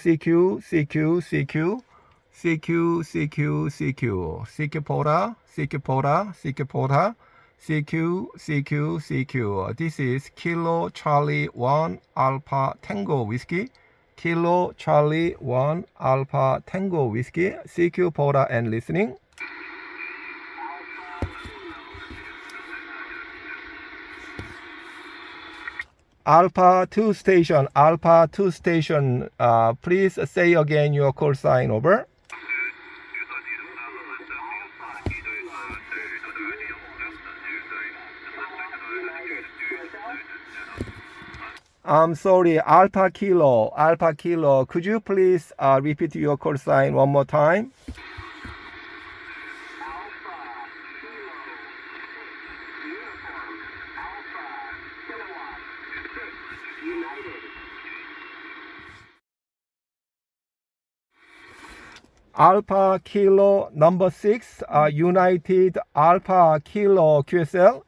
CQ, CQ, CQ, CQ, CQ, CQ, CQ POTA, CQ POTA, CQ POTA, CQ, CQ, CQ. This is Kilo Charlie 1 Alpha Tango Whiskey. Kilo Charlie 1 Alpha Tango Whiskey. CQ POTA and listening. Alpha 2 station, Alpha 2 station, please say again your call sign, over. I'm sorry, Alpha Kilo, could you please repeat your call sign one more time? Alpha Kilo number 6, United Alpha Kilo QSL.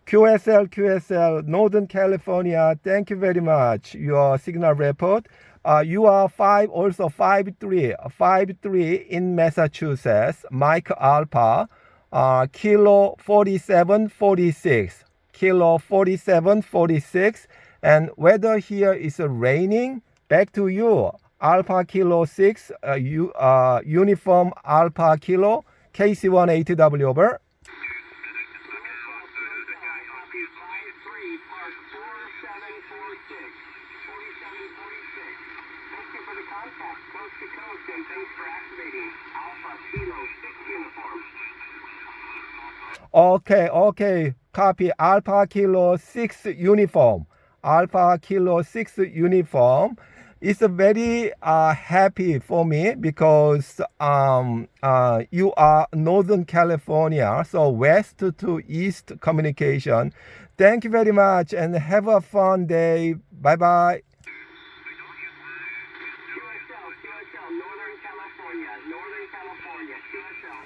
QSL, Northern California. Thank you very much. Your signal report. You are 5'3" in Massachusetts. Mike Alpha, Kilo 4746. Kilo 4746. And weather here is raining. Back to you. Alpha Kilo 6, Uniform Alpha Kilo, KC18W, over. Okay, copy. Alpha Kilo 6 uniform. Alpha Kilo 6 uniform. It's very happy for me because you are Northern California, so west to east communication. Thank you very much and have a fun day. Bye-bye. QSL, Northern California, QSL.